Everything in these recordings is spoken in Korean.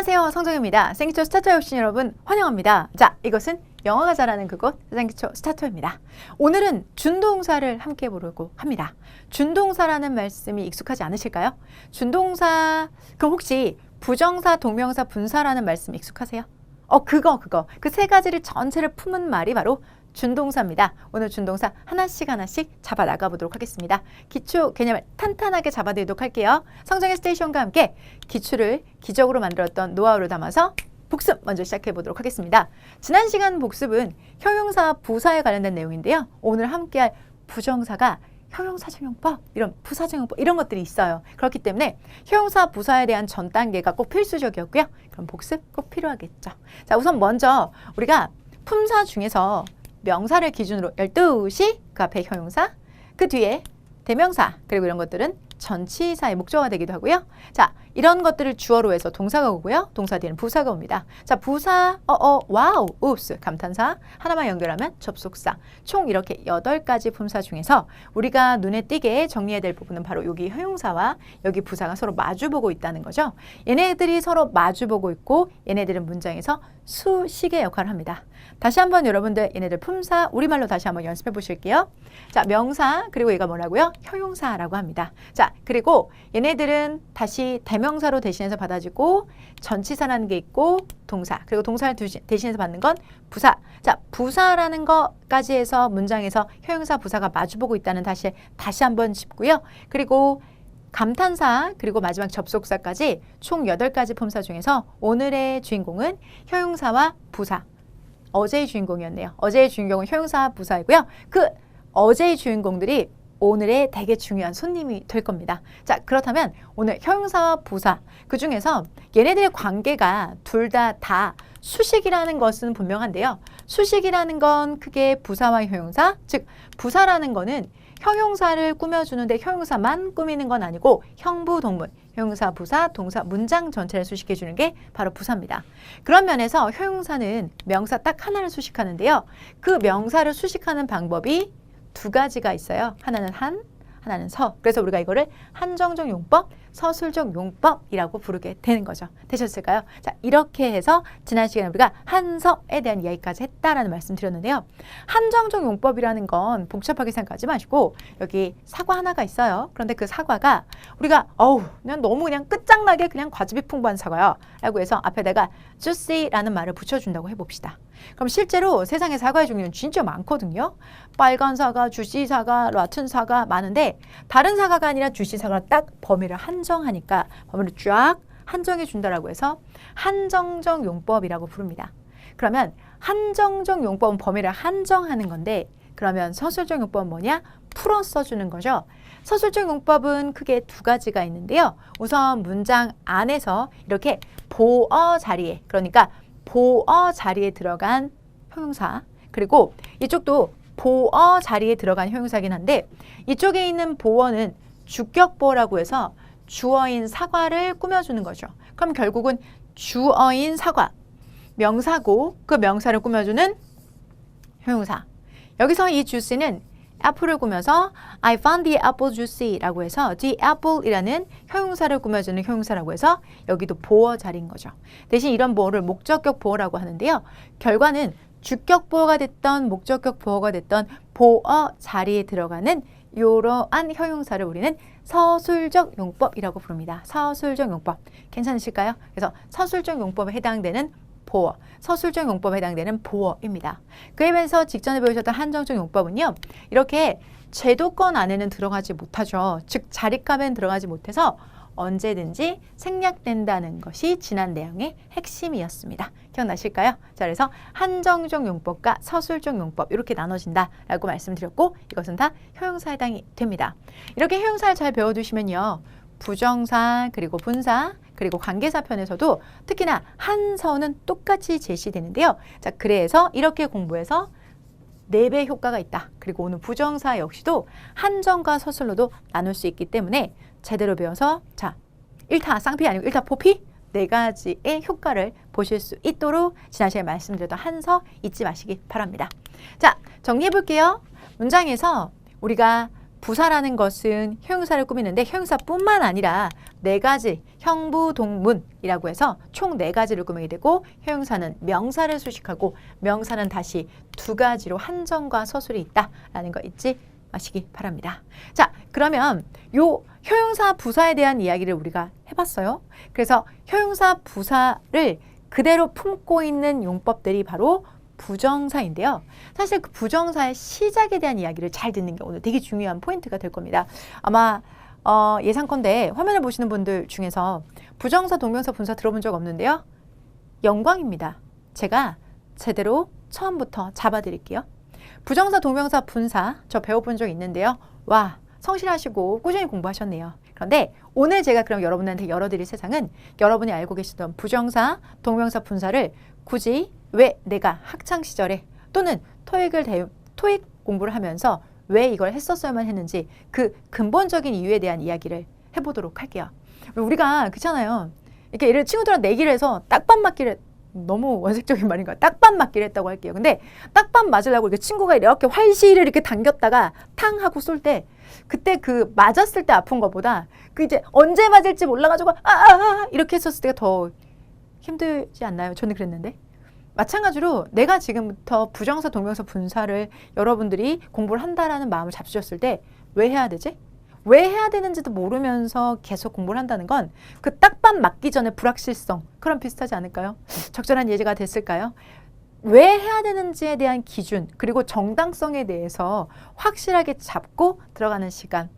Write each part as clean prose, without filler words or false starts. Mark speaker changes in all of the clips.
Speaker 1: 안녕하세요, 성정입니다. 생기초 스타터에 오신 여러분 환영합니다. 자, 이것은 영어가 잘하는 그곳 생기초 스타터입니다. 오늘은 준동사를 함께 보려고 합니다. 준동사라는 말씀이 익숙하지 않으실까요? 준동사, 그럼 혹시 부정사, 동명사, 분사라는 말씀 익숙하세요? 그거 그 세 가지를 전체를 품은 말이 바로 준동사입니다. 오늘 준동사 하나씩 잡아 나가보도록 하겠습니다. 기초 개념을 탄탄하게 잡아드리도록 할게요. 성정의 스테이션과 함께 기출을 기적으로 만들었던 노하우를 담아서 복습 먼저 시작해 보도록 하겠습니다. 지난 시간 복습은 형용사, 부사에 관련된 내용인데요. 오늘 함께할 부정사가 형용사정용법, 이런 부사정용법 이런 것들이 있어요. 그렇기 때문에 형용사, 부사에 대한 전 단계가 꼭 필수적이었고요. 그럼 복습 꼭 필요하겠죠. 자, 우선 먼저 우리가 품사 중에서 명사를 기준으로 12시 그 앞에 형용사, 그 뒤에 대명사, 그리고 이런 것들은 전치사의 목적어가 되기도 하고요. 자, 이런 것들을 주어로 해서 동사가 오고요. 동사 뒤에는 부사가 옵니다. 자, 부사, 와우, 읍스, 감탄사 하나만 연결하면 접속사. 총 이렇게 8가지 품사 중에서 우리가 눈에 띄게 정리해야 될 부분은 바로 여기 형용사와 여기 부사가 서로 마주보고 있다는 거죠. 얘네들이 서로 마주보고 있고 얘네들은 문장에서 수식의 역할을 합니다. 다시 한번 여러분들 얘네들 품사 우리말로 다시 한번 연습해 보실게요. 자, 명사, 그리고 얘가 뭐라고요? 형용사라고 합니다. 자, 그리고 얘네들은 다시 대명사로 대신해서 받아지고 전치사라는 게 있고 동사, 그리고 동사를 대신해서 받는 건 부사. 자, 부사라는 것까지 해서 문장에서 형용사, 부사가 마주보고 있다는 다시 한번 짚고요. 그리고 감탄사, 그리고 마지막 접속사까지 총 8가지 품사 중에서 오늘의 주인공은 형용사와 부사. 어제의 주인공이었네요. 어제의 주인공은 형용사, 부사이고요. 그 어제의 주인공들이 오늘의 되게 중요한 손님이 될 겁니다. 자, 그렇다면 오늘 형용사와 부사, 그 중에서 얘네들의 관계가 둘 다 수식이라는 것은 분명한데요. 수식이라는 건 크게 부사와 형용사, 즉 부사라는 거는 형용사를 꾸며주는데 형용사만 꾸미는 건 아니고 형부, 동문, 형용사, 부사, 동사, 문장 전체를 수식해주는 게 바로 부사입니다. 그런 면에서 형용사는 명사 딱 하나를 수식하는데요. 그 명사를 수식하는 방법이 2가지가 있어요. 하나는 한, 하나는 서. 그래서 우리가 이거를 한정적 용법, 서술적 용법이라고 부르게 되는 거죠. 되셨을까요? 자, 이렇게 해서 지난 시간에 우리가 한서에 대한 이야기까지 했다라는 말씀 드렸는데요. 한정적 용법이라는 건 복잡하게 생각하지 마시고 여기 사과 하나가 있어요. 그런데 그 사과가 우리가 그냥 너무 그냥 끝장나게 그냥 과즙이 풍부한 사과야 라고 해서 앞에다가 juicy라는 말을 붙여준다고 해봅시다. 그럼 실제로 세상에 사과의 종류는 진짜 많거든요. 빨간 사과, 주시 사과, 라튼 사과 많은데 다른 사과가 아니라 주시 사과를 딱 범위를 한정하니까 범위를 쫙 한정해 준다라고 해서 한정적 용법이라고 부릅니다. 그러면 한정적 용법은 범위를 한정하는 건데 그러면 서술적 용법은 뭐냐? 풀어 써주는 거죠. 서술적 용법은 크게 2가지가 있는데요. 우선 문장 안에서 이렇게 보어 자리에, 그러니까 보어 자리에 들어간 형용사, 그리고 이쪽도 보어 자리에 들어간 형용사긴 한데 이쪽에 있는 보어는 주격보어라고 해서 주어인 사과를 꾸며주는 거죠. 그럼 결국은 주어인 사과, 명사고 그 명사를 꾸며주는 형용사. 여기서 이 juicy는 애플을 꾸며서 I found the apple juicy라고 해서 the apple이라는 형용사를 꾸며주는 형용사라고 해서 여기도 보어 자리인 거죠. 대신 이런 보어를 목적격 보어라고 하는데요. 결과는 주격 보어가 됐던 목적격 보어가 됐던 보어 자리에 들어가는 이러한 형용사를 우리는 서술적 용법이라고 부릅니다. 서술적 용법. 괜찮으실까요? 그래서 서술적 용법에 해당되는 보어, 서술적 용법에 해당되는 보어입니다. 그에 비해서 직전에 배우셨던 한정적 용법은요. 이렇게 제도권 안에는 들어가지 못하죠. 즉 자립감엔 들어가지 못해서 언제든지 생략된다는 것이 지난 내용의 핵심이었습니다. 기억나실까요? 자, 그래서 한정적 용법과 서술적 용법 이렇게 나눠진다라고 말씀드렸고 이것은 다 형용사에 해당이 됩니다. 이렇게 형용사를 잘 배워두시면요. 부정사, 그리고 분사, 그리고 관계사 편에서도 특히나 한서는 똑같이 제시되는데요. 자, 그래서 이렇게 공부해서 4배 효과가 있다. 그리고 오늘 부정사 역시도 한정과 서술로도 나눌 수 있기 때문에 제대로 배워서 자, 1타 쌍피 아니고 1타 포피 4가지의 효과를 보실 수 있도록 지난 시간에 말씀드렸던 한서 잊지 마시기 바랍니다. 자, 정리해 볼게요. 문장에서 우리가 부사라는 것은 형용사를 꾸미는데 형용사뿐만 아니라 네 가지 형부동문이라고 해서 총 네 가지를 꾸미게 되고 형용사는 명사를 수식하고 명사는 다시 두 가지로 한정과 서술이 있다라는 거 잊지 마시기 바랍니다. 자, 그러면 요 형용사 부사에 대한 이야기를 우리가 해봤어요. 그래서 형용사 부사를 그대로 품고 있는 용법들이 바로 부정사인데요. 사실 그 부정사의 시작에 대한 이야기를 잘 듣는 게 오늘 되게 중요한 포인트가 될 겁니다. 아마 예상컨대 화면을 보시는 분들 중에서 부정사, 동명사, 분사 들어본 적 없는데요. 영광입니다. 제가 제대로 처음부터 잡아드릴게요. 부정사, 동명사, 분사 저 배워본 적 있는데요. 와, 성실하시고 꾸준히 공부하셨네요. 그런데 오늘 제가 그럼 여러분한테 열어드릴 세상은 여러분이 알고 계시던 부정사, 동명사, 분사를 굳이 왜 내가 학창시절에 또는 토익 공부를 하면서 왜 이걸 했었어야만 했는지 그 근본적인 이유에 대한 이야기를 해보도록 할게요. 우리가 그렇잖아요. 이렇게 예를 친구들한테 내기를 해서 딱밤 맞기를 너무 원색적인 말인가 딱밤 맞기를 했다고 할게요. 근데 딱밤 맞으려고 이렇게 친구가 이렇게 활시를 이렇게 당겼다가 탕 하고 쏠 때 그때 그 맞았을 때 아픈 것보다 그 이제 언제 맞을지 몰라가지고 이렇게 했었을 때가 더 힘들지 않나요? 저는 그랬는데. 마찬가지로 내가 지금부터 부정사, 동명사, 분사를 여러분들이 공부를 한다라는 마음을 잡수셨을 때 왜 해야 되지? 왜 해야 되는지도 모르면서 계속 공부를 한다는 건 그 딱밤 맞기 전에 불확실성, 그런 비슷하지 않을까요? 적절한 예제가 됐을까요? 왜 해야 되는지에 대한 기준, 그리고 정당성에 대해서 확실하게 잡고 들어가는 시간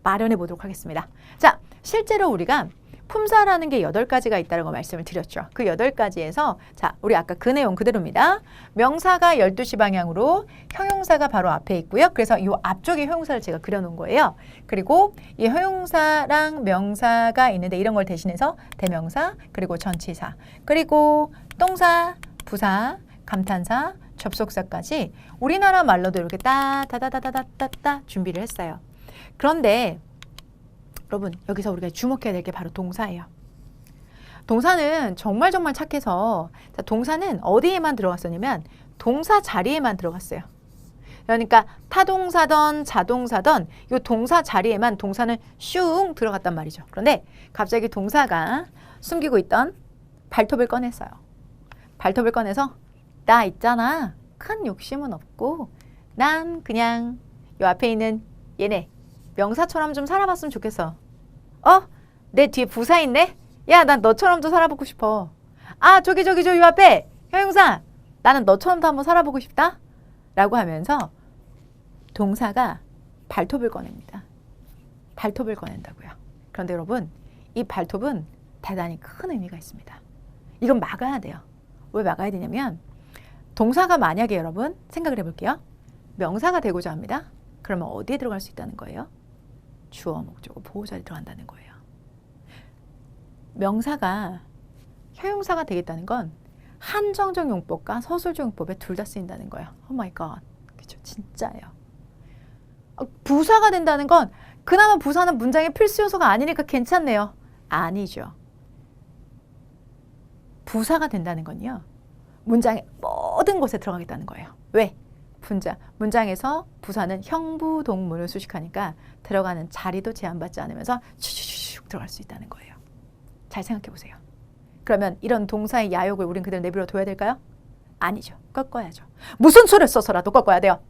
Speaker 1: 마련해 보도록 하겠습니다. 자, 실제로 우리가 품사라는 게 8가지가 있다는 거 말씀을 드렸죠. 그 8가지에서 자, 우리 아까 그 내용 그대로입니다. 명사가 12시 방향으로 형용사가 바로 앞에 있고요. 그래서 이 앞쪽에 형용사를 제가 그려놓은 거예요. 그리고 이 형용사랑 명사가 있는데 이런 걸 대신해서 대명사, 그리고 전치사, 그리고 동사, 부사, 감탄사, 접속사까지 우리나라 말로도 이렇게 따다다다다다다 준비를 했어요. 그런데 여러분 여기서 우리가 주목해야 될 게 바로 동사예요. 동사는 정말 착해서 자, 동사는 어디에만 들어갔었냐면 동사 자리에만 들어갔어요. 그러니까 타동사던 자동사던 이 동사 자리에만 동사는 슝 들어갔단 말이죠. 그런데 갑자기 동사가 숨기고 있던 발톱을 꺼냈어요. 발톱을 꺼내서 나 있잖아. 큰 욕심은 없고 난 그냥 요 앞에 있는 얘네 명사처럼 좀 살아봤으면 좋겠어. 내 뒤에 부사 있네? 야, 난 너처럼 좀 살아보고 싶어. 아, 저기 요 앞에 형용사. 나는 너처럼도 한번 살아보고 싶다. 라고 하면서 동사가 발톱을 꺼냅니다. 발톱을 꺼낸다고요. 그런데 여러분, 이 발톱은 대단히 큰 의미가 있습니다. 이건 막아야 돼요. 왜 막아야 되냐면 동사가 만약에 여러분 생각을 해볼게요. 명사가 되고자 합니다. 그러면 어디에 들어갈 수 있다는 거예요? 주어, 목적어, 보호자에 들어간다는 거예요. 명사가 형용사가 되겠다는 건 한정적 용법과 서술적 용법에 둘 다 쓰인다는 거예요. 오 마이 갓. 그렇죠. 진짜예요. 부사가 된다는 건 그나마 부사는 문장의 필수 요소가 아니니까 괜찮네요. 아니죠. 부사가 된다는 건요. 문장의 모든 곳에 들어가겠다는 거예요. 왜? 문장에서 부사는 형부동문을 수식하니까 들어가는 자리도 제한받지 않으면서 슉슉슉 들어갈 수 있다는 거예요. 잘 생각해 보세요. 그러면 이런 동사의 야욕을 우린 그대로 내버려 둬야 될까요? 아니죠. 꺾어야죠. 무슨 수를 써서라도 꺾어야 돼요.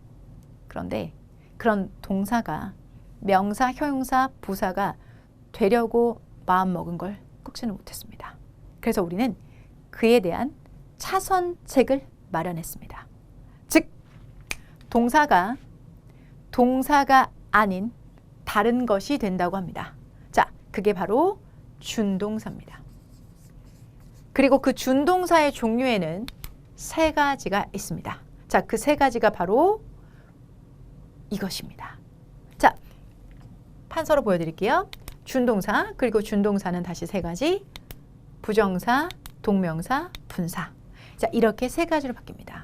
Speaker 1: 그런데 그런 동사가 명사, 형용사, 부사가 되려고 마음먹은 걸 꺾지는 못했습니다. 그래서 우리는 그에 대한 차선책을 마련했습니다. 즉 동사가 아닌 다른 것이 된다고 합니다. 자, 그게 바로 준동사입니다. 그리고 그 준동사의 종류에는 3가지가 있습니다. 자, 그 3가지가 바로 이것입니다. 자, 판서로 보여드릴게요. 준동사, 그리고 준동사는 다시 3가지, 부정사, 동명사, 분사. 자, 이렇게 3가지로 바뀝니다.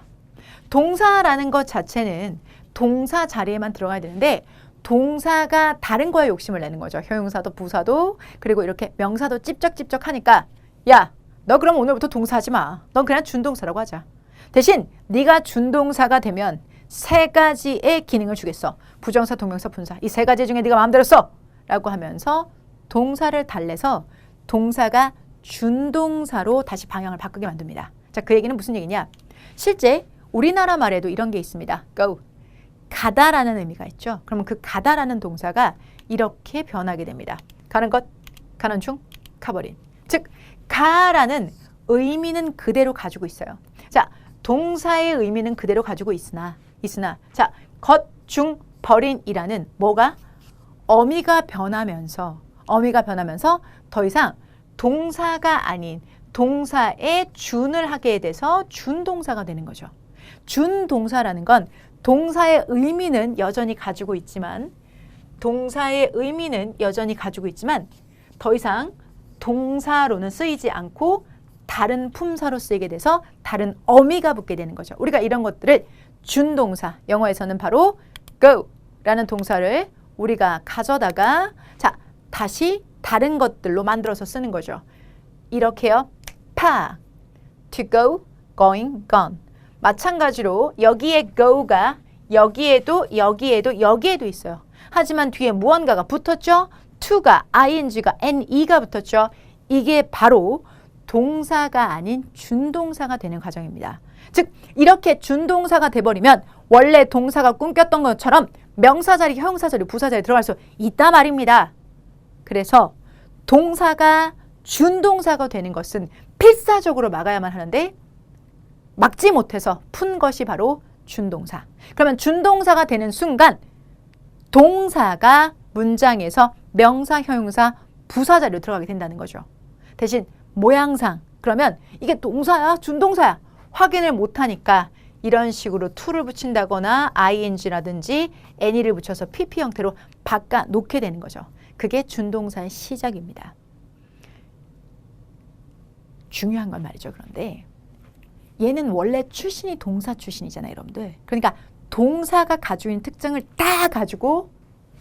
Speaker 1: 동사라는 것 자체는 동사 자리에만 들어가야 되는데 동사가 다른 거에 욕심을 내는 거죠. 형용사도 부사도 그리고 이렇게 명사도 찝쩍찝쩍 하니까 야, 너 그럼 오늘부터 동사하지 마. 넌 그냥 준동사라고 하자. 대신 네가 준동사가 되면 세 가지의 기능을 주겠어. 부정사, 동명사, 분사. 이 세 가지 중에 네가 마음대로 써! 라고 하면서 동사를 달래서 동사가 준동사로 다시 방향을 바꾸게 만듭니다. 자, 그 얘기는 무슨 얘기냐? 실제 우리나라 말에도 이런 게 있습니다. go. 가다라는 의미가 있죠. 그러면 그 가다라는 동사가 이렇게 변하게 됩니다. 가는 것, 가는 중, 가버린. 즉, 가라는 의미는 그대로 가지고 있어요. 자, 동사의 의미는 그대로 가지고 있으나 자, 것, 중, 버린이라는 뭐가? 어미가 변하면서 더 이상 동사가 아닌 동사에 준을 하게 돼서 준동사가 되는 거죠. 준동사라는 건 동사의 의미는 여전히 가지고 있지만 더 이상 동사로는 쓰이지 않고 다른 품사로 쓰이게 돼서 다른 어미가 붙게 되는 거죠. 우리가 이런 것들을 준동사, 영어에서는 바로 go라는 동사를 우리가 가져다가 자, 다시 다른 것들로 만들어서 쓰는 거죠. 이렇게요. pack, to go, going, gone. 마찬가지로 여기에 go가 여기에도 있어요. 하지만 뒤에 무언가가 붙었죠. to가, ing가, ne가 붙었죠. 이게 바로 동사가 아닌 준동사가 되는 과정입니다. 즉 이렇게 준동사가 돼버리면 원래 동사가 꿈꼈던 것처럼 명사 자리, 형용사 자리, 부사 자리 들어갈 수 있단 말입니다. 그래서 동사가 준동사가 되는 것은 필사적으로 막아야만 하는데 막지 못해서 푼 것이 바로 준동사. 그러면 준동사가 되는 순간 동사가 문장에서 명사, 형용사, 부사 자리로 들어가게 된다는 거죠. 대신 모양상 그러면 이게 동사야, 준동사야 확인을 못하니까 이런 식으로 to를 붙인다거나 ing라든지 any를 붙여서 pp 형태로 바꿔 놓게 되는 거죠. 그게 준동사의 시작입니다. 중요한 건 말이죠. 그런데 얘는 원래 출신이 동사 출신이잖아요, 여러분들. 그러니까 동사가 가지고 있는 특징을 다 가지고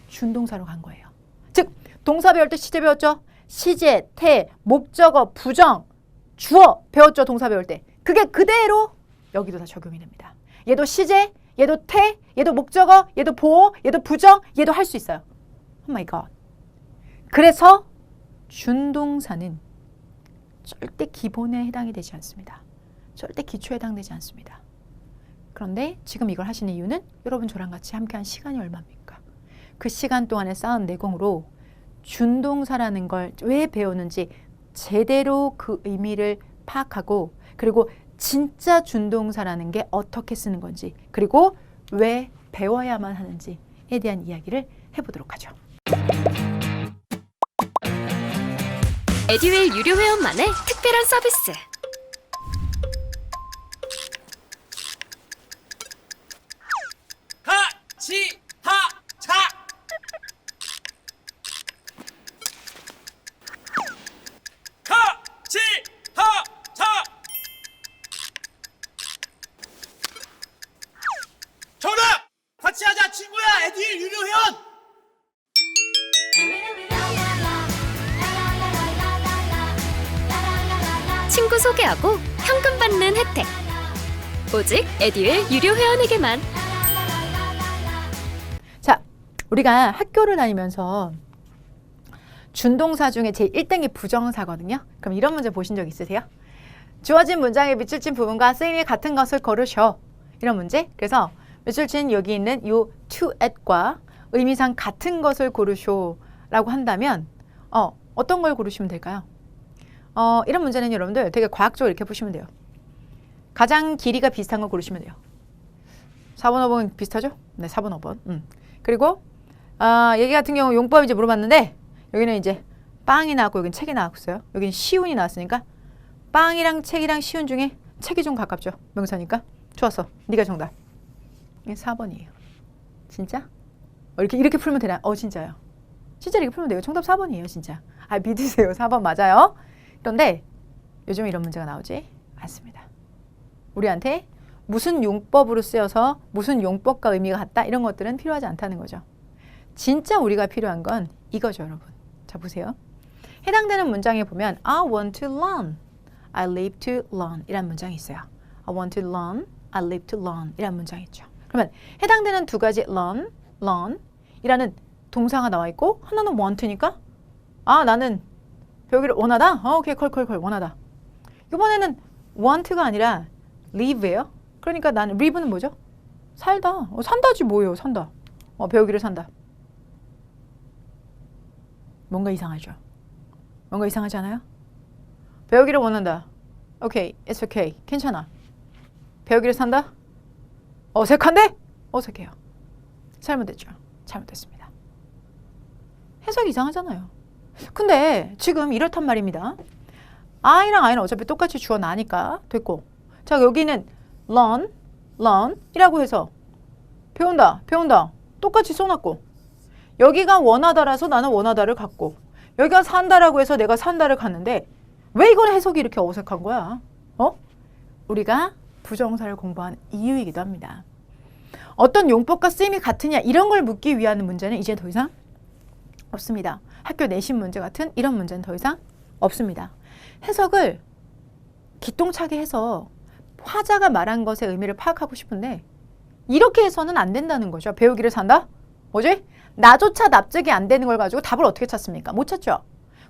Speaker 1: 준동사로 간 거예요. 즉 동사 배울 때 시제 배웠죠? 시제, 태, 목적어, 부정, 주어 배웠죠? 동사 배울 때. 그게 그대로 여기도 다 적용이 됩니다. 얘도 시제, 얘도 태, 얘도 목적어, 얘도 보어, 얘도 부정, 얘도 할 수 있어요. 오 마이 갓. 그래서 준동사는 절대 기본에 해당이 되지 않습니다. 절대 기초에 해당되지 않습니다. 그런데 지금 이걸 하시는 이유는 여러분 저랑 같이 함께한 시간이 얼마입니까? 그 시간 동안에 쌓은 내공으로 준동사라는 걸 왜 배우는지 제대로 그 의미를 파악하고 그리고 진짜 준동사라는 게 어떻게 쓰는 건지 그리고 왜 배워야만 하는지에 대한 이야기를 해보도록 하죠.
Speaker 2: 에듀윌 유료 회원만의 특별한 서비스.
Speaker 3: 같이 하자. 같이 하자. 정답! 같이 하자 친구야. 에듀윌 유료 회원.
Speaker 2: 친구 소개하고 현금 받는 혜택. 오직 에듀윌 유료 회원에게만.
Speaker 1: 자, 우리가 학교를 다니면서 준동사 중에 제 1등이 부정사거든요. 그럼 이런 문제 보신 적 있으세요? 주어진 문장의 밑줄 친 부분과 쓰임이 같은 것을 고르셔. 이런 문제. 그래서 밑줄 친 여기 있는 요 to at과 의미상 같은 것을 고르쇼 라고 한다면 어떤 걸 고르시면 될까요? 이런 문제는 여러분들 되게 과학적으로 이렇게 보시면 돼요. 가장 길이가 비슷한 걸 고르시면 돼요. 4번, 5번 비슷하죠? 네, 4번, 5번. 그리고 얘기 같은 경우 용법 이제 물어봤는데 여기는 이제 빵이 나왔고 여기는 책이 나왔어요. 여기는 시운이 나왔으니까 빵이랑 책이랑 시운 중에 책이 좀 가깝죠. 명사니까. 좋았어. 네가 정답. 이게 4번이에요. 진짜? 이렇게 풀면 되나? 진짜요. 진짜 이렇게 풀면 돼요. 정답 4번이에요. 진짜. 믿으세요. 4번 맞아요. 그런데 요즘 이런 문제가 나오지 않습니다. 우리한테 무슨 용법으로 쓰여서 무슨 용법과 의미가 같다 이런 것들은 필요하지 않다는 거죠. 진짜 우리가 필요한 건 이거죠, 여러분. 자, 보세요. 해당되는 문장에 보면 I want to learn, I live to learn 이란 문장이 있어요. I want to learn, I live to learn 이란 문장이 있죠. 그러면 해당되는 두 가지 learn이라는 동사가 나와 있고 하나는 want니까 아 나는 배우기를 원하다? 오케이 콜 원하다. 이번에는 want가 아니라 live예요. 그러니까 나는 live는 뭐죠? 살다. 산다지 뭐예요 산다. 배우기를 산다. 뭔가 이상하죠? 뭔가 이상하지 않아요? 배우기를 원한다. 오케이, it's okay. 괜찮아. 배우기를 산다? 어색한데? 어색해요. 잘못됐죠. 잘못됐습니다. 해석이 이상하잖아요. 근데 지금 이렇단 말입니다. I랑 I는 어차피 똑같이 주어 나니까 됐고 자 여기는 learn이라고 해서 배운다 똑같이 써놨고 여기가 원하다라서 나는 원하다를 갖고 여기가 산다라고 해서 내가 산다를 갖는데 왜 이건 해석이 이렇게 어색한 거야? 우리가 부정사를 공부한 이유이기도 합니다. 어떤 용법과 쓰임이 같으냐 이런 걸 묻기 위한 문제는 이제 더 이상 없습니다. 학교 내신 문제 같은 이런 문제는 더 이상 없습니다. 해석을 기똥차게 해서 화자가 말한 것의 의미를 파악하고 싶은데 이렇게 해서는 안 된다는 거죠. 배우기를 산다? 뭐지? 나조차 납득이 안 되는 걸 가지고 답을 어떻게 찾습니까? 못 찾죠.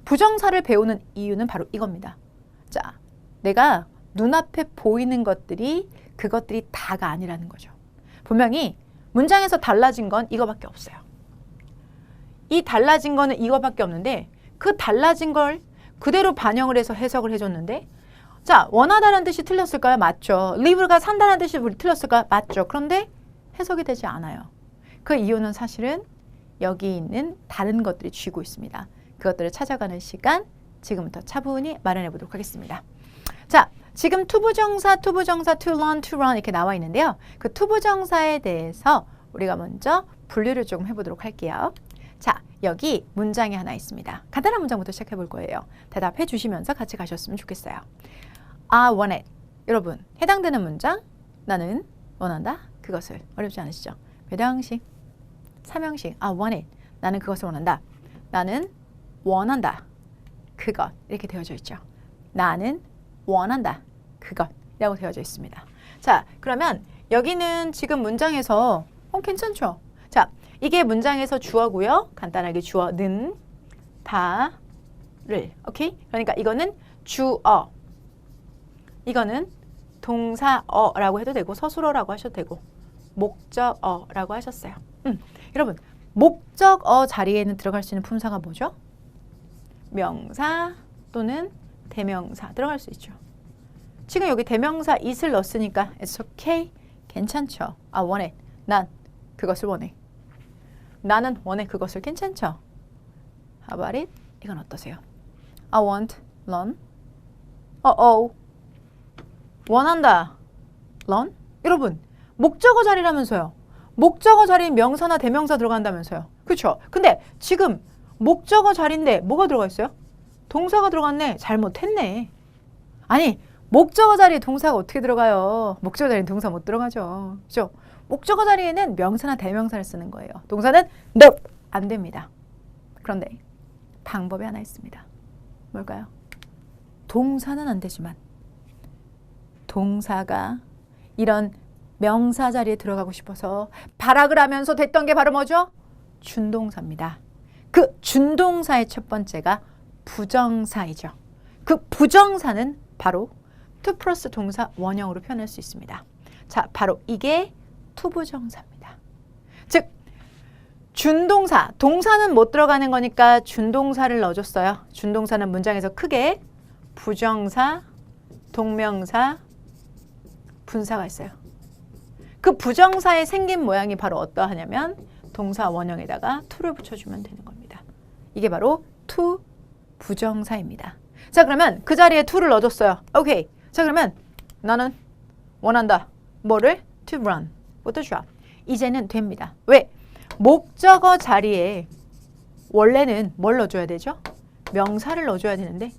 Speaker 1: 부정사를 배우는 이유는 바로 이겁니다. 자, 내가 눈앞에 보이는 것들이 그것들이 다가 아니라는 거죠. 분명히 문장에서 달라진 건 이거밖에 없어요. 이 달라진 거는 이거밖에 없는데 그 달라진 걸 그대로 반영을 해서 해석을 해줬는데 자, 원하다는 뜻이 틀렸을까요? 맞죠. live가 산다는 뜻이 틀렸을까요? 맞죠. 그런데 해석이 되지 않아요. 그 이유는 사실은 여기 있는 다른 것들이 쥐고 있습니다. 그것들을 찾아가는 시간 지금부터 차분히 마련해 보도록 하겠습니다. 자, 지금 투부정사, to learn, to run 이렇게 나와 있는데요. 그 투부정사에 대해서 우리가 먼저 분류를 조금 해보도록 할게요. 자, 여기 문장이 하나 있습니다. 간단한 문장부터 시작해 볼 거예요. 대답해 주시면서 같이 가셨으면 좋겠어요. I want it. 여러분, 해당되는 문장 나는 원한다. 그것을. 어렵지 않으시죠? 배량식, 삼형식. I want it. 나는 그것을 원한다. 나는 원한다. 그것. 이렇게 되어져 있죠. 나는 원한다. 그것이라고 되어져 있습니다. 자, 그러면 여기는 지금 문장에서 괜찮죠? 자, 이게 문장에서 주어고요. 간단하게 주어는 다를. 오케이? 그러니까 이거는 주어. 이거는 동사어라고 해도 되고 서술어라고 하셔도 되고 목적어라고 하셨어요. 여러분, 목적어 자리에는 들어갈 수 있는 품사가 뭐죠? 명사 또는 대명사 들어갈 수 있죠. 지금 여기 대명사 it을 넣었으니까 it's okay. 괜찮죠. I want it. 난 그것을 원해. 나는 원해 그것을. 괜찮죠. How about it? 이건 어떠세요? I want learn. 원한다. learn. 여러분, 목적어 자리라면서요. 목적어 자리에 명사나 대명사 들어간다면서요. 그렇죠? 근데 지금 목적어 자리인데 뭐가 들어가 있어요? 동사가 들어갔네. 잘못했네. 아니, 목적어 자리에 동사가 어떻게 들어가요? 목적어 자리에 동사 못 들어가죠. 그렇죠? 목적어 자리에는 명사나 대명사를 쓰는 거예요. 동사는 no, 안 됩니다. 그런데 방법이 하나 있습니다. 뭘까요? 동사는 안 되지만 동사가 이런 명사 자리에 들어가고 싶어서 발악을 하면서 됐던 게 바로 뭐죠? 준동사입니다. 그 준동사의 첫 번째가 부정사이죠. 그 부정사는 바로 to 플러스 동사 원형으로 표현할 수 있습니다. 자, 바로 이게 투부정사입니다. 즉, 준동사, 동사는 못 들어가는 거니까 준동사를 넣어줬어요. 준동사는 문장에서 크게 부정사, 동명사, 분사가 있어요. 그 부정사의 생긴 모양이 바로 어떠하냐면 동사 원형에다가 to를 붙여주면 되는 겁니다. 이게 바로 to 부정사입니다. 자, 그러면 그 자리에 to를 넣어줬어요. 오케이. 자, 그러면 나는 원한다. 뭐를? to run. 부터 줘. 이제는 됩니다. 왜? 목적어 자리에 원래는 뭘 넣어줘야 되죠? 명사를 넣어줘야 되는데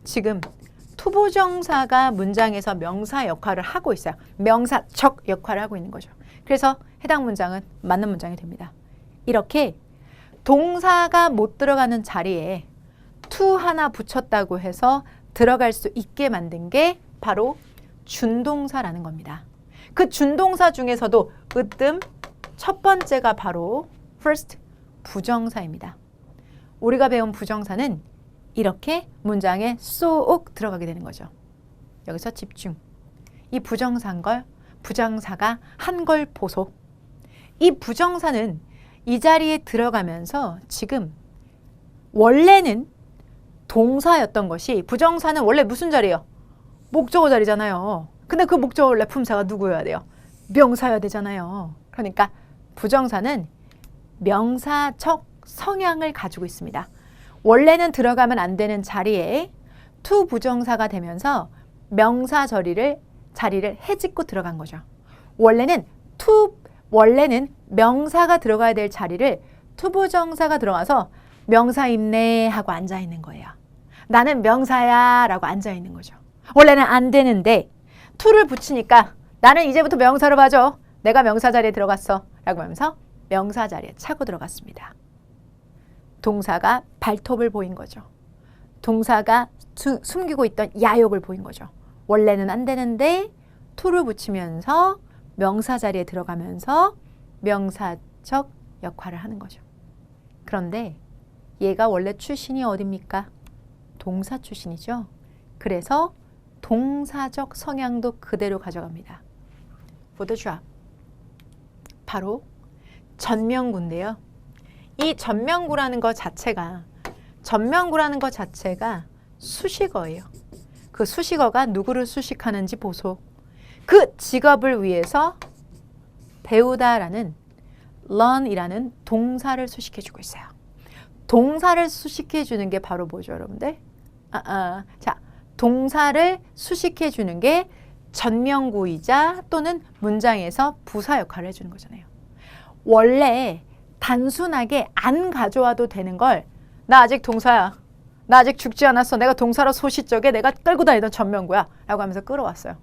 Speaker 1: 지금 투부정사가 문장에서 명사 역할을 하고 있어요. 명사적 역할을 하고 있는 거죠. 그래서 해당 문장은 맞는 문장이 됩니다. 이렇게 동사가 못 들어가는 자리에 to 하나 붙였다고 해서 들어갈 수 있게 만든 게 바로 준동사라는 겁니다. 그 준동사 중에서도 으뜸 첫 번째가 바로 first 부정사입니다. 우리가 배운 부정사는 이렇게 문장에 쏙 들어가게 되는 거죠. 여기서 집중. 이 부정사가 한 걸 보소. 이 부정사는 이 자리에 들어가면서 지금 원래는 동사였던 것이 부정사는 원래 무슨 자리예요? 목적어 자리잖아요. 근데 그 목적어 원래 품사가 누구여야 돼요? 명사여야 되잖아요. 그러니까 부정사는 명사적 성향을 가지고 있습니다. 원래는 들어가면 안 되는 자리에 to 부정사가 되면서 명사 자리를 해집고 들어간 거죠. 원래는 명사가 들어가야 될 자리를 to 부정사가 들어가서 명사 있네 하고 앉아 있는 거예요. 나는 명사야 라고 앉아 있는 거죠. 원래는 안 되는데 to를 붙이니까 나는 이제부터 명사로 봐줘. 내가 명사 자리에 들어갔어 라고 하면서 명사 자리에 차고 들어갔습니다. 동사가 발톱을 보인 거죠. 동사가 숨기고 있던 야욕을 보인 거죠. 원래는 안 되는데 to를 붙이면서 명사 자리에 들어가면서 명사적 역할을 하는 거죠. 그런데 얘가 원래 출신이 어딥니까? 동사 출신이죠. 그래서 동사적 성향도 그대로 가져갑니다. For the job. 바로 전명구인데요. 이 전명구라는 것 자체가 수식어예요. 그 수식어가 누구를 수식하는지 보소. 그 직업을 위해서 배우다라는 learn이라는 동사를 수식해주고 있어요. 동사를 수식해주는 게 바로 뭐죠, 여러분들? 자, 동사를 수식해주는 게 전명구이자 또는 문장에서 부사 역할을 해주는 거잖아요. 원래 단순하게 안 가져와도 되는 걸 나 아직 동사야. 나 아직 죽지 않았어. 내가 동사로 소시적에 내가 끌고 다니던 전명구야. 라고 하면서 끌어왔어요.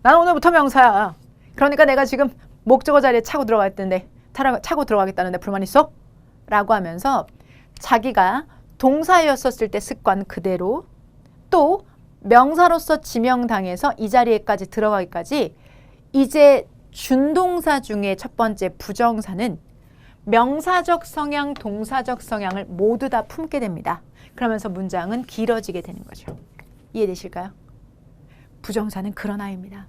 Speaker 1: 나는 오늘부터 명사야. 그러니까 내가 지금 목적어 자리에 차고 들어가겠다는데 불만 있어? 라고 하면서 자기가 동사였었을 때 습관 그대로 또 명사로서 지명당해서 이 자리에까지 들어가기까지 이제 준동사 중에 첫 번째 부정사는 명사적 성향, 동사적 성향을 모두 다 품게 됩니다. 그러면서 문장은 길어지게 되는 거죠. 이해되실까요? 부정사는 그런 아이입니다.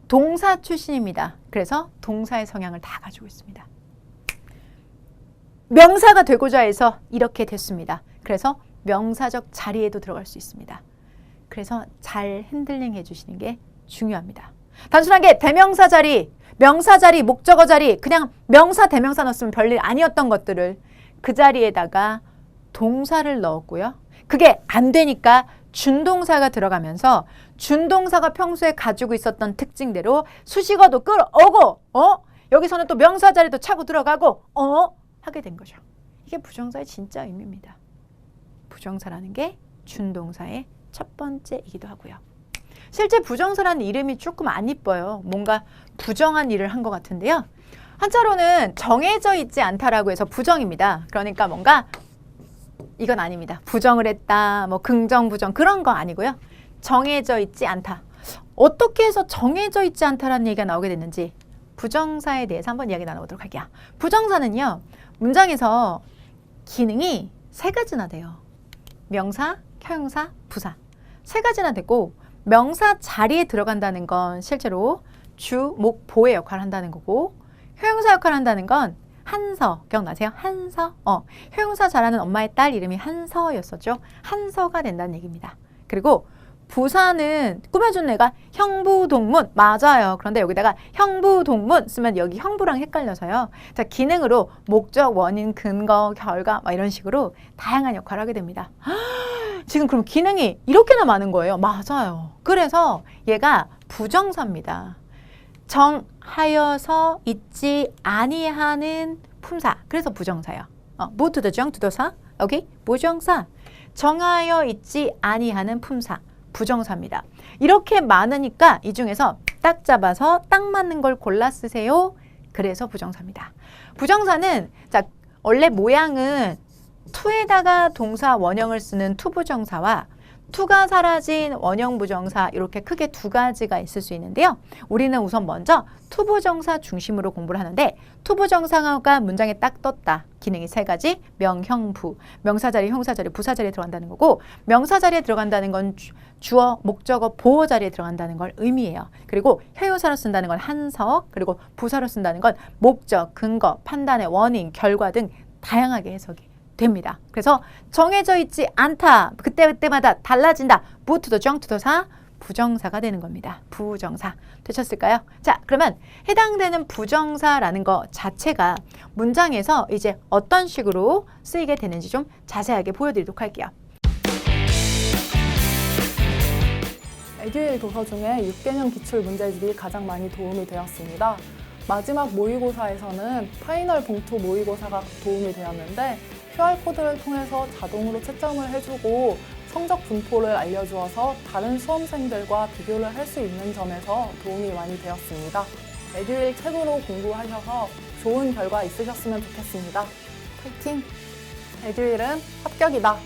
Speaker 1: 동사 출신입니다. 그래서 동사의 성향을 다 가지고 있습니다. 명사가 되고자 해서 이렇게 됐습니다. 그래서 명사적 자리에도 들어갈 수 있습니다. 그래서 잘 핸들링 해주시는 게 중요합니다. 단순하게 대명사 자리, 명사 자리, 목적어 자리, 그냥 명사, 대명사 넣었으면 별일 아니었던 것들을 그 자리에다가 동사를 넣었고요. 그게 안 되니까 준동사가 들어가면서 준동사가 평소에 가지고 있었던 특징대로 수식어도 끌어오고 여기서는 또 명사 자리도 차고 들어가고 하게 된 거죠. 이게 부정사의 진짜 의미입니다. 부정사라는 게 준동사의 첫 번째이기도 하고요. 실제 부정사라는 이름이 조금 안 이뻐요. 뭔가 부정한 일을 한 것 같은데요. 한자로는 정해져 있지 않다라고 해서 부정입니다. 그러니까 뭔가 이건 아닙니다. 부정을 했다, 뭐 긍정, 부정 그런 거 아니고요. 정해져 있지 않다. 어떻게 해서 정해져 있지 않다라는 얘기가 나오게 됐는지 부정사에 대해서 한번 이야기 나눠보도록 할게요. 부정사는요. 문장에서 기능이 세 가지나 돼요. 명사, 형용사, 부사. 세 가지나 되고 명사 자리에 들어간다는 건 실제로 주, 목, 보의 역할을 한다는 거고 형용사 역할을 한다는 건 한서, 기억나세요? 한서. 형용사 잘하는 엄마의 딸 이름이 한서였었죠. 한서가 된다는 얘기입니다. 그리고 부사는 꾸며준 애가 형부동문 맞아요. 그런데 여기다가 형부동문 쓰면 여기 형부랑 헷갈려서요. 자, 기능으로 목적, 원인, 근거, 결과 막 이런 식으로 다양한 역할을 하게 됩니다. 지금 그럼 기능이 이렇게나 많은 거예요. 맞아요. 그래서 얘가 부정사입니다. 정하여서 있지 아니하는 품사. 그래서 부정사예요. 무투더정, 투더사. 오케이? 부정사. 정하여 있지 아니하는 품사. 부정사입니다. 이렇게 많으니까 이 중에서 딱 잡아서 딱 맞는 걸 골라 쓰세요. 그래서 부정사입니다. 부정사는 자 원래 모양은 to에다가 동사 원형을 쓰는 to 부정사와 to가 사라진 원형 부정사 이렇게 크게 두 가지가 있을 수 있는데요. 우리는 우선 먼저 to 부정사 중심으로 공부를 하는데 to 부정사가 문장에 딱 떴다. 기능이 세 가지. 명, 형, 부. 명사 자리, 형사 자리, 부사 자리에 들어간다는 거고 명사 자리에 들어간다는 건 주어, 목적어, 보어 자리에 들어간다는 걸 의미해요. 그리고 형용사로 쓴다는 건 한서, 그리고 부사로 쓴다는 건 목적, 근거, 판단의 원인, 결과 등 다양하게 해석이 됩니다. 그래서 정해져 있지 않다. 그때그때마다 달라진다. 부 to the 정 to the 사 부정사가 되는 겁니다. 부정사. 되셨을까요? 자, 그러면 해당되는 부정사라는 거 자체가 문장에서 이제 어떤 식으로 쓰이게 되는지 좀 자세하게 보여드리도록 할게요.
Speaker 4: 에듀윌 도서 중에 6개년 기출 문제집이 가장 많이 도움이 되었습니다. 마지막 모의고사에서는 파이널 봉투 모의고사가 도움이 되었는데 QR코드를 통해서 자동으로 채점을 해주고 성적 분포를 알려주어서 다른 수험생들과 비교를 할 수 있는 점에서 도움이 많이 되었습니다. 에듀윌 책으로 공부하셔서 좋은 결과 있으셨으면 좋겠습니다. 파이팅! 에듀윌은 합격이다.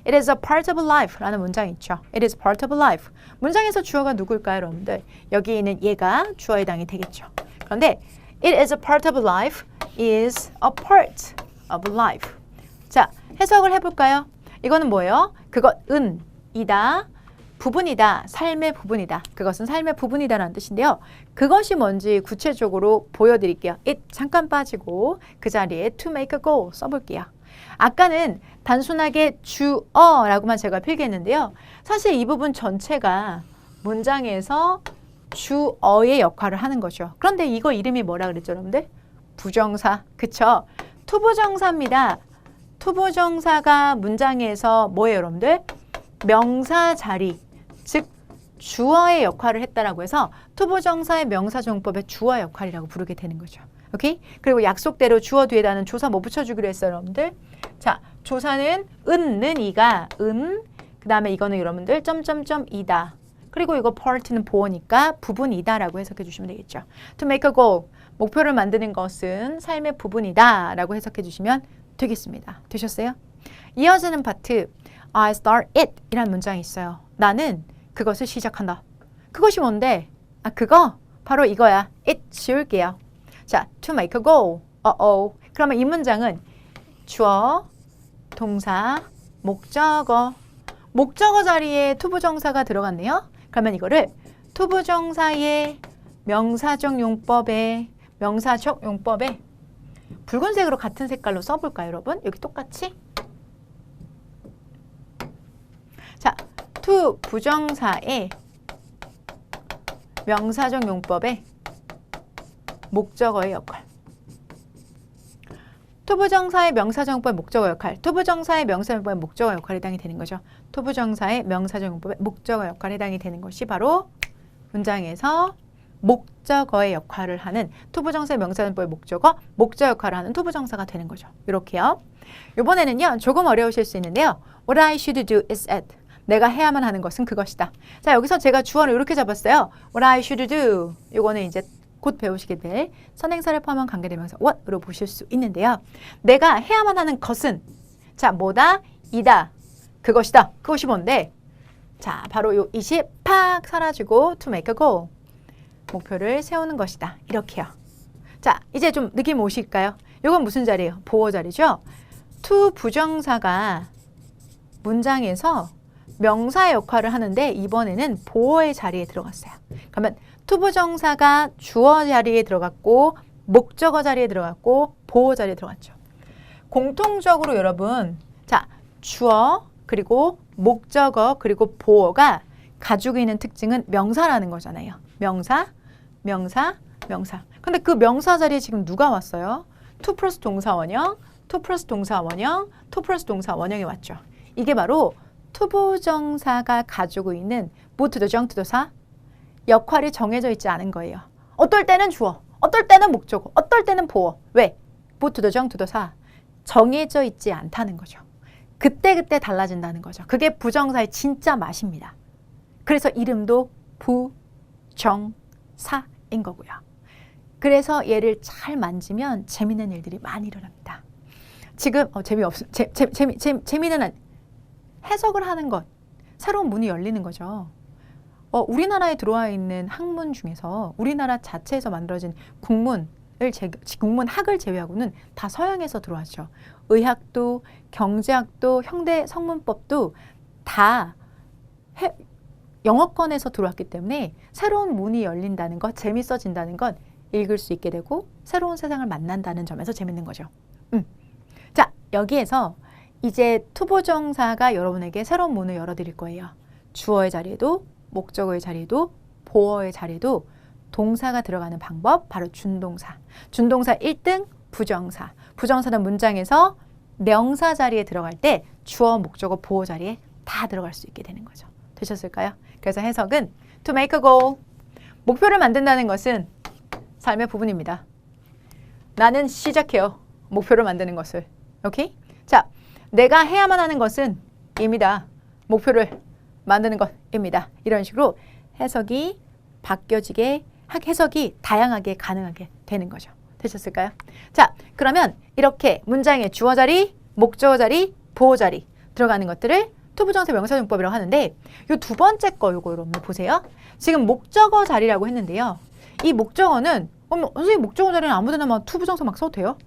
Speaker 1: It is a part of life라는 문장이 있죠. It is part of life. 문장에서 주어가 누굴까요, 여러분들? 여기 있는 얘가 주어에 해당이 되겠죠. 그런데 It is a part of life is a part of life. 자, 해석을 해볼까요? 이거는 뭐예요? 그것은 이다, 부분이다, 삶의 부분이다. 그것은 삶의 부분이다라는 뜻인데요. 그것이 뭔지 구체적으로 보여드릴게요. It 잠깐 빠지고 그 자리에 to make a goal 써볼게요. 아까는 단순하게 주어라고만 제가 필기했는데요. 사실 이 부분 전체가 문장에서 주어의 역할을 하는 거죠. 그런데 이거 이름이 뭐라 그랬죠, 여러분들? 부정사, 그쵸? 투부정사입니다. 투부정사가 문장에서 뭐예요, 여러분들? 명사 자리, 즉 주어의 역할을 했다라고 해서 투부정사의 명사정법의 주어 역할이라고 부르게 되는 거죠. 오케이? 그리고 약속대로 주어 뒤에다는 조사 뭐 붙여주기로 했어요, 여러분들? 자, 조사는 는 이가 그 다음에 이거는 여러분들 점점점이다. 그리고 이거 part는 보어니까 부분이다라고 해석해 주시면 되겠죠. To make a goal, 목표를 만드는 것은 삶의 부분이다 라고 해석해 주시면 되겠습니다. 되셨어요? 이어지는 파트 I start it 이라는 문장이 있어요. 나는 그것을 시작한다. 그것이 뭔데? 아, 그거? 바로 이거야. it 지울게요. 자, to make a goal. 그러면 이 문장은 주어, 동사, 목적어. 목적어 자리에 투부정사가 들어갔네요. 그러면 이거를 투부정사의 명사적 용법에 붉은색으로 같은 색깔로 써볼까요, 여러분? 여기 똑같이. 자, 투부정사의 명사적 용법에 목적어의 역할. 투부정사의 명사정법의 목적어 역할. 투부정사의 명사정법의 목적어 역할에 해당이 되는 거죠. 투부정사의 명사정법의 목적어 역할에 해당이 되는 것이 바로 문장에서 목적어의 역할을 하는 투부정사의 명사정법의 목적 역할을 하는 투부정사가 되는 거죠. 이렇게요. 이번에는요. 조금 어려우실 수 있는데요. What I should do is at. 내가 해야만 하는 것은 그것이다. 자, 여기서 제가 주어를 이렇게 잡았어요. What I should do. 이거는 이제 곧 배우시게 될 선행사를 포함한 관계대명사 what으로 보실 수 있는데요. 내가 해야만 하는 것은 자, 뭐다? 이다. 그것이다. 그것이 뭔데? 자, 바로 요 it이 팍 사라지고 to make a goal. 목표를 세우는 것이다. 이렇게요. 자, 이제 좀 느낌 오실까요? 이건 무슨 자리예요? 보어 자리죠? to 부정사가 문장에서 명사의 역할을 하는데 이번에는 보어의 자리에 들어갔어요. 그러면 투부정사가 주어 자리에 들어갔고 목적어 자리에 들어갔고 보어 자리에 들어갔죠. 공통적으로 여러분 자 주어 그리고 목적어 그리고 보어가 가지고 있는 특징은 명사라는 거잖아요. 명사. 근데 그 명사 자리에 지금 누가 왔어요? to 플러스 동사 원형, to 플러스 동사 원형, to 플러스 동사 원형이 왔죠. 이게 바로 투부정사가 가지고 있는 to the 정 to the 사 역할이 정해져 있지 않은 거예요. 어떨 때는 주어, 어떨 때는 목적어, 어떨 때는 보어. 왜? to the 정 to the 사 정해져 있지 않다는 거죠. 그때그때 달라진다는 거죠. 그게 부정사의 진짜 맛입니다. 그래서 이름도 부정사인 거고요. 그래서 얘를 잘 만지면 재미있는 일들이 많이 일어납니다. 지금 재미는 해석을 하는 것, 새로운 문이 열리는 거죠. 우리나라에 들어와 있는 학문 중에서 우리나라 자체에서 만들어진 국문학을 제외하고는 다 서양에서 들어왔죠. 의학도, 경제학도, 현대 성문법도 다 영어권에서 들어왔기 때문에 새로운 문이 열린다는 것, 재밌어진다는 건 읽을 수 있게 되고 새로운 세상을 만난다는 점에서 재밌는 거죠. 자, 여기에서 이제 투부정사가 여러분에게 새로운 문을 열어드릴 거예요. 주어의 자리에도 목적어의 자리에도 보어의 자리에도 동사가 들어가는 방법, 바로 준동사. 준동사 1등 부정사. 부정사는 문장에서 명사 자리에 들어갈 때 주어, 목적어, 보어 자리에 다 들어갈 수 있게 되는 거죠. 되셨을까요? 그래서 해석은 to make a goal. 목표를 만든다는 것은 삶의 부분입니다. 나는 시작해요. 목표를 만드는 것을. 오케이? 자, 내가 해야만 하는 것은 입니다. 목표를 만드는 것입니다. 이런 식으로 해석이 바뀌어지게, 해석이 다양하게 가능하게 되는 거죠. 되셨을까요? 자, 그러면 이렇게 문장의 주어 자리, 목적어 자리, 보어 자리 들어가는 것들을 투부정사 명사용법이라고 하는데 이 두 번째 거 요거 여러분들 보세요. 지금 목적어 자리라고 했는데요. 이 목적어는 선생님 목적어 자리는 아무데나 막 투부정사 막 써도 돼요?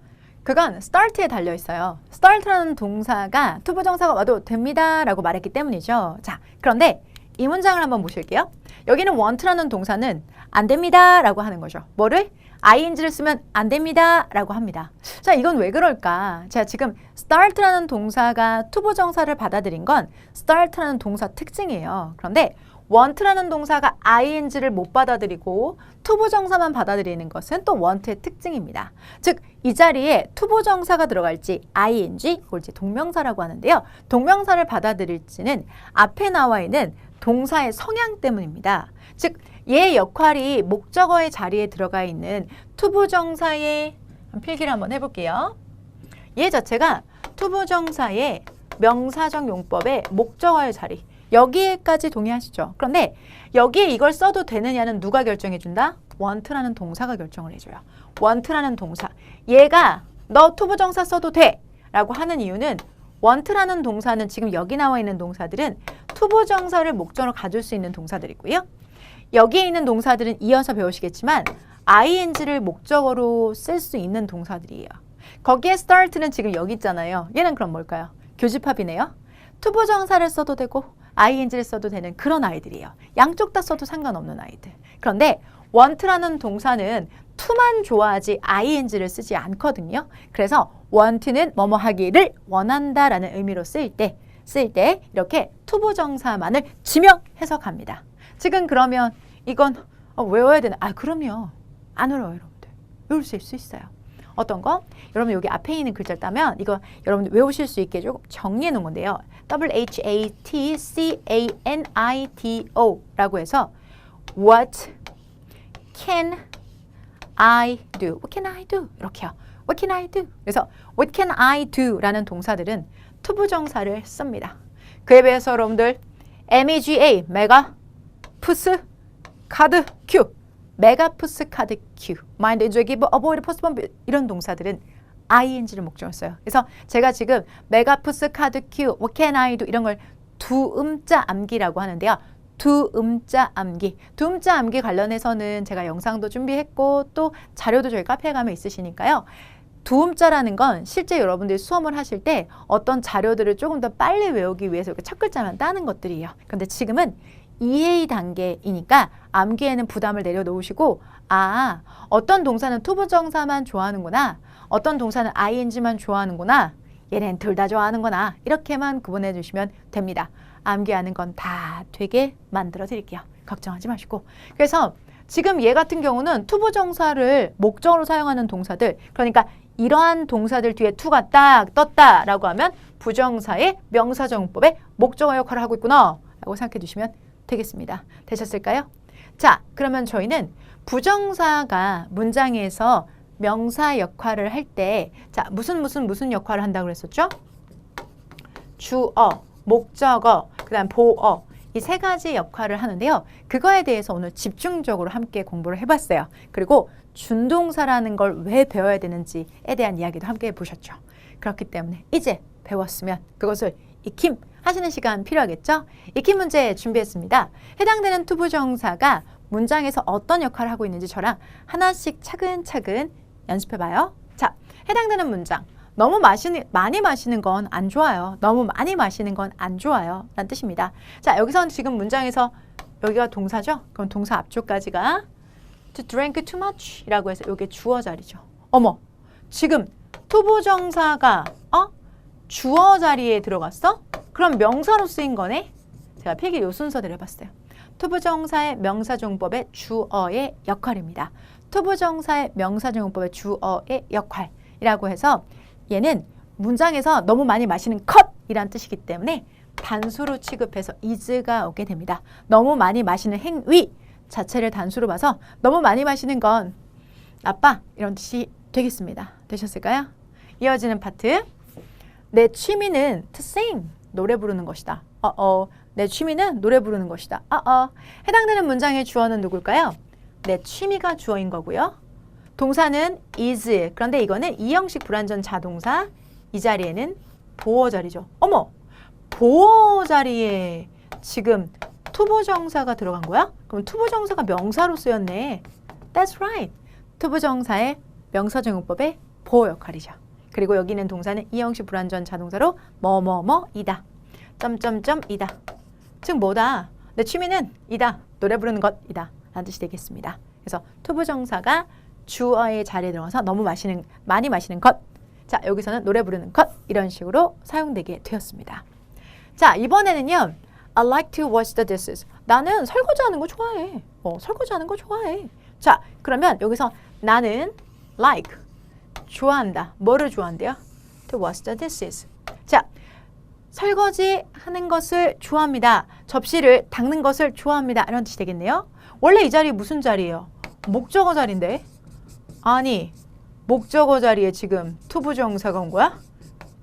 Speaker 1: 그건 start에 달려 있어요. start라는 동사가 투부정사가 와도 됩니다 라고 말했기 때문이죠. 자, 그런데 이 문장을 한번 보실게요. 여기는 want라는 동사는 안 됩니다 라고 하는 거죠. 뭐를? ing를 쓰면 안 됩니다 라고 합니다. 자, 이건 왜 그럴까? 자, 지금 start라는 동사가 투부정사를 받아들인 건 start라는 동사 특징이에요. 그런데 want라는 동사가 ing를 못 받아들이고 투부정사만 받아들이는 것은 또 want의 특징입니다. 즉, 이 자리에 투부정사가 들어갈지 ing, 그걸 이제 동명사라고 하는데요. 동명사를 받아들일지는 앞에 나와 있는 동사의 성향 때문입니다. 즉, 얘의 역할이 목적어의 자리에 들어가 있는 투부정사의 필기를 한번 해볼게요. 얘 자체가 투부정사의 명사적 용법의 목적어의 자리, 여기에까지 동의하시죠? 그런데 여기에 이걸 써도 되느냐는 누가 결정해준다? want라는 동사가 결정을 해줘요. want라는 동사. 얘가 너 투부정사 써도 돼! 라고 하는 이유는 want라는 동사는 지금 여기 나와 있는 동사들은 투부정사를 목적으로 가질 수 있는 동사들이고요. 여기에 있는 동사들은 이어서 배우시겠지만 ing를 목적어로 쓸 수 있는 동사들이에요. 거기에 start는 지금 여기 있잖아요. 얘는 그럼 뭘까요? 교집합이네요. 투부정사를 써도 되고 ing를 써도 되는 그런 아이들이에요. 양쪽 다 써도 상관없는 아이들. 그런데 want라는 동사는 to만 좋아하지 ing를 쓰지 않거든요. 그래서 want는 뭐뭐 하기를 원한다라는 의미로 쓸 때 이렇게 투부정사만을 지명 해석합니다. 지금 그러면 이건 외워야 되나? 그럼요. 안 어려워요, 여러분들. 외울 수 있어요. 어떤 거? 여러분 여기 앞에 있는 글자를 따면 이거 여러분들 외우실 수 있게 조금 정리해 놓은 건데요. WHATCANITO 라고 해서 What can I do? What can I do? 이렇게요. What can I do? 그래서 What can I do? 라는 동사들은 투부정사를 씁니다. 그에 비해서 여러분들 MEGA, 메가, 푸스, 카드, 큐, 메가, 푸스, 카드, 큐, 마인드, 인조이, 기브, 어보이드, 포스트본 이런 동사들은 ing를 목적으로 써요. 그래서 제가 지금 메가, 푸스, 카드, 큐, what can I do 이런 걸 두 음자 암기라고 하는데요. 두 음자 암기. 두 음자 암기 관련해서는 제가 영상도 준비했고 또 자료도 저희 카페에 가면 있으시니까요. 두 음자라는 건 실제 여러분들이 수험을 하실 때 어떤 자료들을 조금 더 빨리 외우기 위해서 이렇게 첫 글자만 따는 것들이에요. 그런데 지금은 이해 단계이니까 암기에는 부담을 내려놓으시고 어떤 동사는 투부정사만 좋아하는구나. 어떤 동사는 ing만 좋아하는구나. 얘는 둘 다 좋아하는구나. 이렇게만 구분해 주시면 됩니다. 암기하는 건 다 되게 만들어 드릴게요. 걱정하지 마시고. 그래서 지금 얘 같은 경우는 투부정사를 목적으로 사용하는 동사들, 그러니까 이러한 동사들 뒤에 to가 딱 떴다라고 하면 부정사의 명사정법의 목적어 역할을 하고 있구나 라고 생각해 주시면 되겠습니다. 되셨을까요? 자, 그러면 저희는 부정사가 문장에서 명사 역할을 할 때 자, 무슨 역할을 한다고 그랬었죠? 주어, 목적어, 그다음 보어 이 세 가지 역할을 하는데요. 그거에 대해서 오늘 집중적으로 함께 공부를 해봤어요. 그리고 준동사라는 걸 왜 배워야 되는지에 대한 이야기도 함께 해보셨죠. 그렇기 때문에 이제 배웠으면 그것을 익힘 하시는 시간 필요하겠죠? 익힌 문제 준비했습니다. 해당되는 투부정사가 문장에서 어떤 역할을 하고 있는지 저랑 하나씩 차근차근 연습해봐요. 자, 해당되는 문장. 너무 많이 마시는 건 안 좋아요. 너무 많이 마시는 건 안 좋아요. 라는 뜻입니다. 자, 여기서 지금 문장에서 여기가 동사죠? 그럼 동사 앞쪽까지가 to drink too much 이라고 해서 이게 주어 자리죠. 어머, 지금 투부정사가 주어 자리에 들어갔어? 그럼 명사로 쓰인 거네? 제가 필기 요 순서대로 해봤어요. 투부정사의 명사종법의 주어의 역할입니다. 투부정사의 명사종법의 주어의 역할이라고 해서 얘는 문장에서 너무 많이 마시는 컷이란 뜻이기 때문에 단수로 취급해서 is가 오게 됩니다. 너무 많이 마시는 행위 자체를 단수로 봐서 너무 많이 마시는 건 나빠 이런 뜻이 되겠습니다. 되셨을까요? 이어지는 파트. 내 취미는 to sing 노래 부르는 것이다. 내 취미는 노래 부르는 것이다. 해당되는 문장의 주어는 누굴까요? 내 취미가 주어인 거고요. 동사는 is. 그런데 이거는 이형식 불완전 자동사. 이 자리에는 보어 자리죠. 어머! 보어 자리에 지금 투부정사가 들어간 거야? 그럼 투부정사가 명사로 쓰였네. That's right. 투부정사의 명사정용법의 보어 역할이죠. 그리고 여기는 동사는 이형식 불완전 자동사로 뭐뭐뭐이다. 점점점이다. 즉 뭐다? 내 취미는 이다. 노래 부르는 것이다. 라는 뜻이 되겠습니다. 그래서 투부정사가 주어의 자리에 들어가서 너무 많이 마시는 것. 자, 여기서는 노래 부르는 것. 이런 식으로 사용되게 되었습니다. 자, 이번에는요. I like to wash the dishes. 나는 설거지하는 거 좋아해. 설거지하는 거 좋아해. 자, 그러면 여기서 나는 like 좋아한다. 뭐를 좋아한대요? To wash the dishes. 자, 설거지 하는 것을 좋아합니다. 접시를 닦는 것을 좋아합니다. 이런 뜻이 되겠네요. 원래 이 자리 무슨 자리예요? 목적어 자리인데. 아니, 목적어 자리에 지금 투부정사가 온 거야?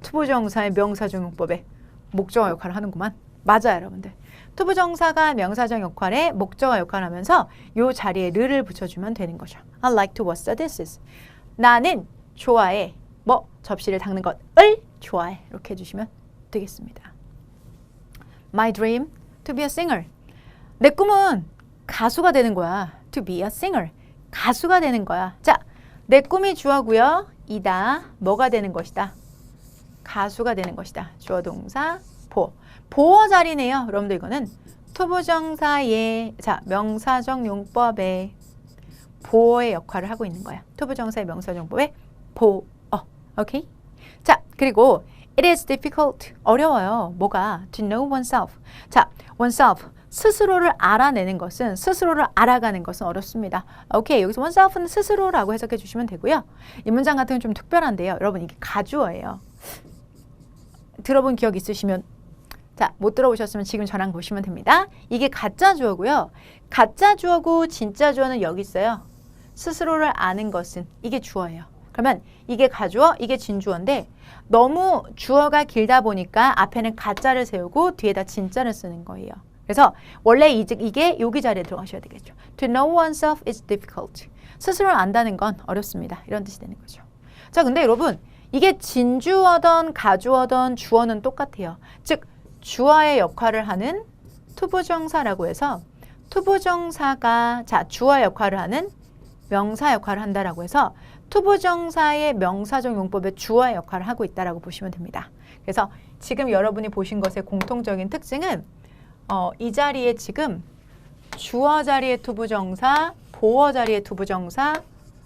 Speaker 1: 투부정사의 명사정용법에 목적어 역할을 하는구만. 맞아요, 여러분들. 투부정사가 명사적 역할에 목적어 역할을 하면서 이 자리에 르를 붙여주면 되는 거죠. I like to wash the dishes. 나는 좋아해. 접시를 닦는 것을 좋아해. 이렇게 해주시면 되겠습니다. My dream to be a singer. 내 꿈은 가수가 되는 거야. To be a singer. 가수가 되는 거야. 자, 내 꿈이 주어고요. 이다. 뭐가 되는 것이다? 가수가 되는 것이다. 주어 동사 보어. 보어 자리네요. 여러분들 이거는 투부정사의 명사적 용법의 보어의 역할을 하고 있는 거야. 투부정사의 명사적 용법의 보어. 오케이? 자, 그리고 it is difficult. 어려워요. 뭐가? To know oneself. 자, oneself. 스스로를 알아내는 것은, 스스로를 알아가는 것은 어렵습니다. 오케이, 여기서 oneself는 스스로라고 해석해 주시면 되고요. 이 문장 같은 건 좀 특별한데요. 여러분 이게 가주어예요. 들어본 기억 있으시면 자, 못 들어보셨으면 지금 저랑 보시면 됩니다. 이게 가짜 주어고요. 가짜 주어고 진짜 주어는 여기 있어요. 스스로를 아는 것은 이게 주어예요. 그러면 이게 가주어, 이게 진주어인데 너무 주어가 길다 보니까 앞에는 가짜를 세우고 뒤에다 진짜를 쓰는 거예요. 그래서 원래 이게 여기 자리에 들어가셔야 되겠죠. To know oneself is difficult. 스스로를 안다는 건 어렵습니다. 이런 뜻이 되는 거죠. 자, 근데 여러분 이게 진주어든 가주어든 주어는 똑같아요. 즉 주어의 역할을 하는 투부정사라고 해서 투부정사가 주어 역할을 하는 명사 역할을 한다라고 해서 투부정사의 명사적 용법의 주어의 역할을 하고 있다라고 보시면 됩니다. 그래서 지금 여러분이 보신 것의 공통적인 특징은 이 자리에 지금 주어 자리의 투부정사, 보어 자리의 투부정사,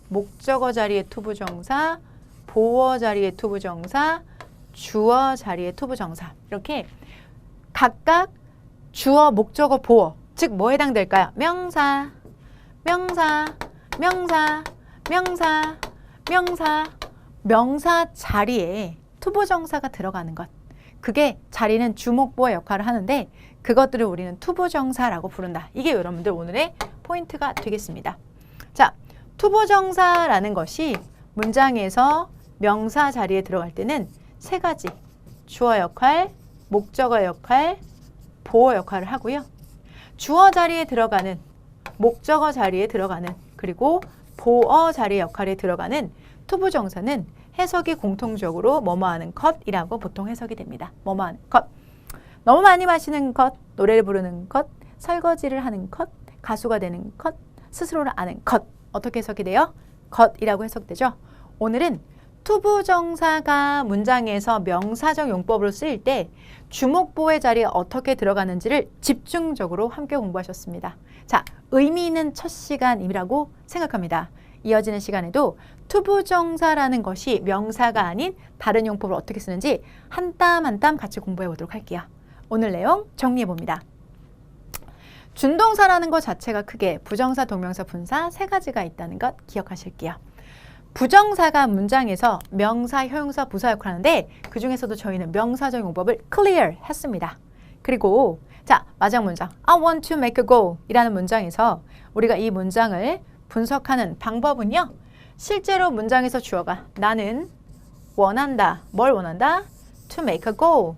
Speaker 1: 목적어 자리의 투부정사, 보어 자리의 투부정사, 주어 자리의 투부정사 이렇게 각각 주어, 목적어, 보어 즉 뭐에 해당될까요? 명사, 명사, 명사, 명사, 명사, 명사 자리에 투부정사가 들어가는 것. 그게 자리는 주목보의 역할을 하는데 그것들을 우리는 투부정사라고 부른다. 이게 여러분들 오늘의 포인트가 되겠습니다. 자, 투부정사라는 것이 문장에서 명사 자리에 들어갈 때는 세 가지. 주어 역할, 목적어 역할, 보어 역할을 하고요. 주어 자리에 들어가는, 목적어 자리에 들어가는, 그리고 보어 자리 역할에 들어가는 투부정사는 해석이 공통적으로 뭐뭐하는 컷이라고 보통 해석이 됩니다. 뭐뭐하는 컷. 너무 많이 마시는 것, 노래를 부르는 것, 설거지를 하는 것, 가수가 되는 것, 스스로를 아는 것. 어떻게 해석이 돼요? 것이라고 해석되죠. 오늘은 투부정사가 문장에서 명사적 용법으로 쓰일 때 주목보의 자리에 어떻게 들어가는지를 집중적으로 함께 공부하셨습니다. 자, 의미 있는 첫 시간이라고 생각합니다. 이어지는 시간에도 투부정사라는 것이 명사가 아닌 다른 용법을 어떻게 쓰는지 한 땀 한 땀 같이 공부해 보도록 할게요. 오늘 내용 정리해 봅니다. 준동사라는 것 자체가 크게 부정사, 동명사, 분사 세 가지가 있다는 것 기억하실게요. 부정사가 문장에서 명사, 형용사, 부사 역할을 하는데 그 중에서도 저희는 명사적 용법을 clear 했습니다. 그리고 자, 마지막 문장 I want to make a goal 이라는 문장에서 우리가 이 문장을 분석하는 방법은요. 실제로 문장에서 주어가 나는 원한다. 뭘 원한다? To make a goal.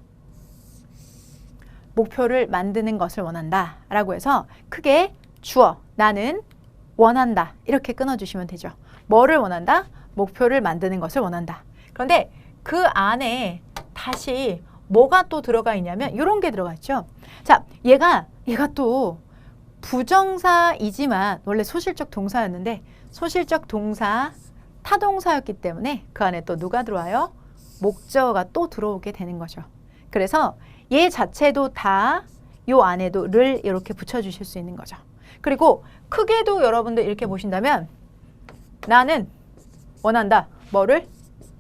Speaker 1: 목표를 만드는 것을 원한다 라고 해서 크게 주어 나는 원한다 이렇게 끊어주시면 되죠. 뭐를 원한다? 목표를 만드는 것을 원한다. 그런데 그 안에 다시 뭐가 또 들어가 있냐면 이런 게 들어가 있죠. 자, 얘가 또 부정사이지만 원래 소실적 동사였는데 소실적 동사 타동사였기 때문에 그 안에 또 누가 들어와요? 목적어가 또 들어오게 되는 거죠. 그래서 얘 자체도 다 요 안에도 를 이렇게 붙여주실 수 있는 거죠. 그리고 크게도 여러분들 이렇게 보신다면 나는 원한다. 뭐를?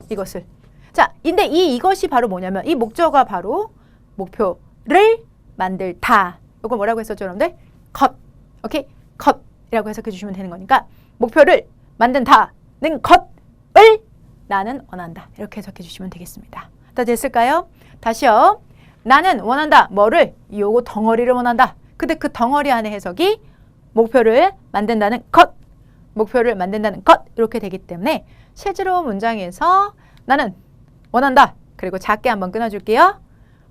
Speaker 1: 이것을. 자, 근데 이것이 바로 뭐냐면 이 목적어가 바로 목표를 만들다. 이거 뭐라고 했었죠, 여러분들? 것. 오케이? 것이라고 해석해 주시면 되는 거니까 목표를 만든다는 것을 나는 원한다. 이렇게 해석해 주시면 되겠습니다. 다 됐을까요? 다시요. 나는 원한다. 뭐를? 요거 덩어리를 원한다. 근데 그 덩어리 안에 해석이 목표를 만든다는 것. 목표를 만든다는 것. 이렇게 되기 때문에 실제로 문장에서 나는 원한다. 그리고 작게 한번 끊어줄게요.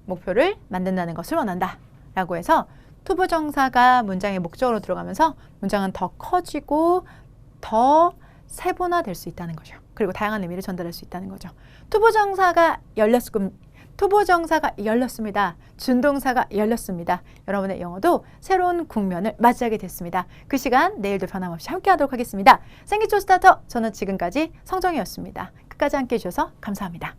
Speaker 1: 목표를 만든다는 것을 원한다. 라고 해서 투부정사가 문장의 목적으로 들어가면서 문장은 더 커지고 더 세분화될 수 있다는 거죠. 그리고 다양한 의미를 전달할 수 있다는 거죠. 투부정사가 열렸습니다. 준동사가 열렸습니다. 여러분의 영어도 새로운 국면을 맞이하게 됐습니다. 그 시간 내일도 변함없이 함께 하도록 하겠습니다. 생기초 스타터 저는 지금까지 성정이었습니다. 끝까지 함께 해주셔서 감사합니다.